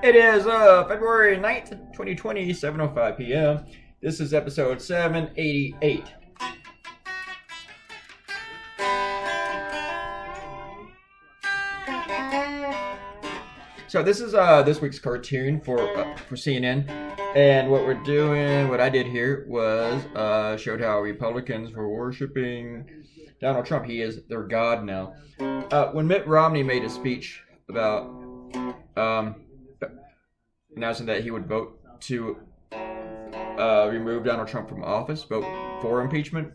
It is February 9th, 2020, 7:05 p.m. This is episode 788. So this is this week's cartoon for CNN, and what we're doing, what I did here was showed how Republicans were worshiping Donald Trump. He is their god now. When Mitt Romney made a speech about announcing that he would vote to remove Donald Trump from office, vote for impeachment,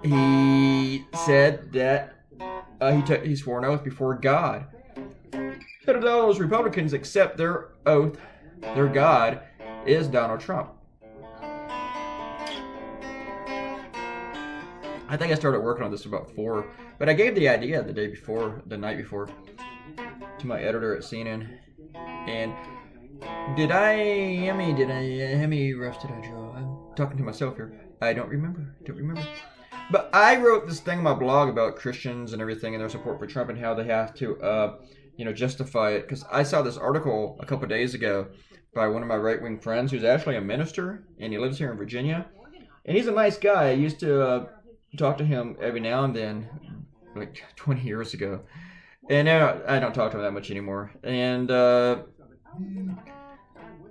he said that he swore an oath before God. Said if all those Republicans accept their oath, their God is Donald Trump. I think I started working on this about 4, but I gave the idea the night before, to my editor at CNN. And how many roughs did I draw? I'm talking to myself here. I don't remember. But I wrote this thing on my blog about Christians and everything and their support for Trump and how they have to, justify it. Because I saw this article a couple days ago by one of my right-wing friends who's actually a minister, and he lives here in Virginia. And he's a nice guy. I used to talk to him every now and then, like 20 years ago. And now I don't talk to him that much anymore. And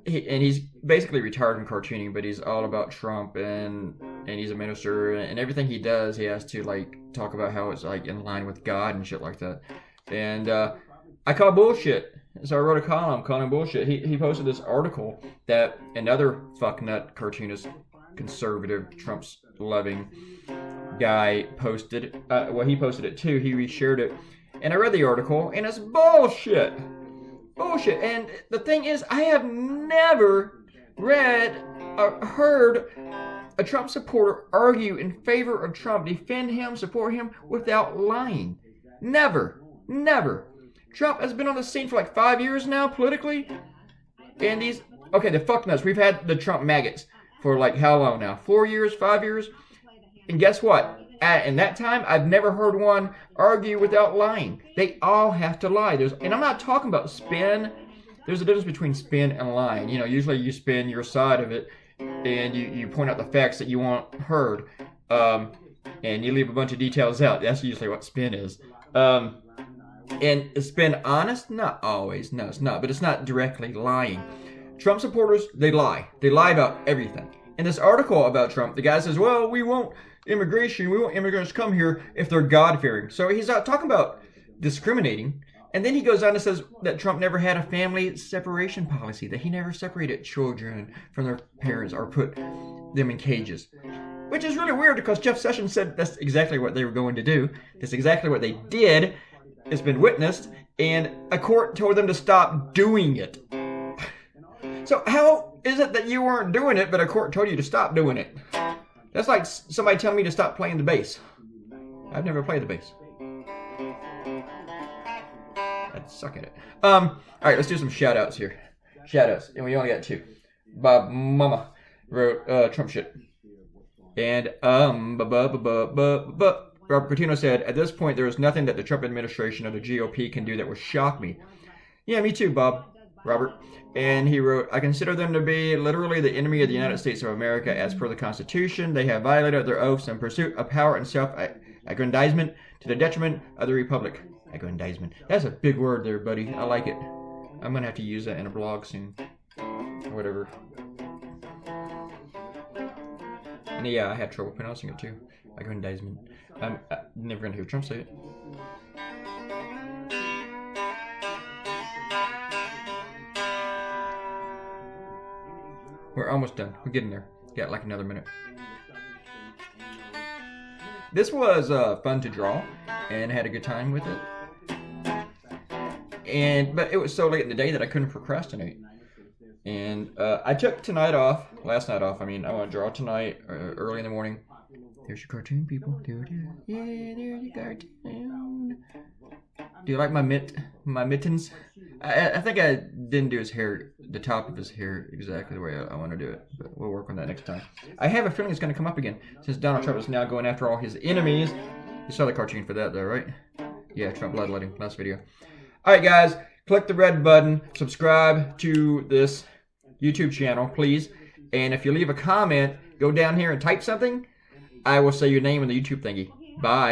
he's basically retired from cartooning, but he's all about Trump, and he's a minister, and everything he does, he has to like talk about how it's like in line with God and shit like that. And I call bullshit. So I wrote a column calling bullshit. He posted this article that another fucknut cartoonist, conservative, Trump's loving guy posted. He posted it too. He reshared it. And I read the article, and it's bullshit. Bullshit. And the thing is, I have never read or heard a Trump supporter argue in favor of Trump, defend him, support him without lying. Never. Trump has been on the scene for like 5 years now, politically. And the fucknuts. We've had the Trump maggots for like how long now? 4 years, 5 years? And guess what? In that time, I've never heard one argue without lying. They all have to lie. And I'm not talking about spin. There's a difference between spin and lying. Usually you spin your side of it, and you point out the facts that you want heard, and you leave a bunch of details out. That's usually what spin is. And is spin honest? Not always. No, it's not. But it's not directly lying. Trump supporters, they lie. They lie about everything. In this article about Trump, the guy says, well, we want immigrants to come here if they're God-fearing. So he's not talking about discriminating. And then he goes on and says that Trump never had a family separation policy, that he never separated children from their parents or put them in cages. Which is really weird because Jeff Sessions said that's exactly what they were going to do. That's exactly what they did. It's been witnessed. And a court told them to stop doing it. So how is it that you weren't doing it, but a court told you to stop doing it? That's like somebody telling me to stop playing the bass. I've never played the bass. I'd suck at it. Alright, let's do some shout-outs here. Shout-outs. And we only got 2. Bob Mama wrote Trump shit. And Robert Coutinho said, at this point, there is nothing that the Trump administration or the GOP can do that will shock me. Yeah, me too, Robert. And he wrote, I consider them to be literally the enemy of the United States of America as per the Constitution. They have violated their oaths in pursuit of power and self-aggrandizement to the detriment of the Republic. Aggrandizement. That's a big word there, buddy. I like it. I'm going to have to use that in a blog soon. Or whatever. And yeah, I had trouble pronouncing it too. Aggrandizement. I'm never going to hear Trump say it. We're almost done. We're getting there. Got like another minute. This was fun to draw, and had a good time with it. But it was so late in the day that I couldn't procrastinate. And I took last night off. I want to draw tonight, early in the morning. There's your cartoon, people. Yeah, there's your cartoon. Do you like my mittens? I think I didn't do his hair, the top of his hair, exactly the way I want to do it. But we'll work on that next time. I have a feeling it's going to come up again, since Donald Trump is now going after all his enemies. You saw the cartoon for that, though, right? Yeah, Trump bloodletting, last video. Alright, guys. click the red button, subscribe to this YouTube channel, please. And if you leave a comment, go down here and type something. I will say your name in the YouTube thingy. Bye.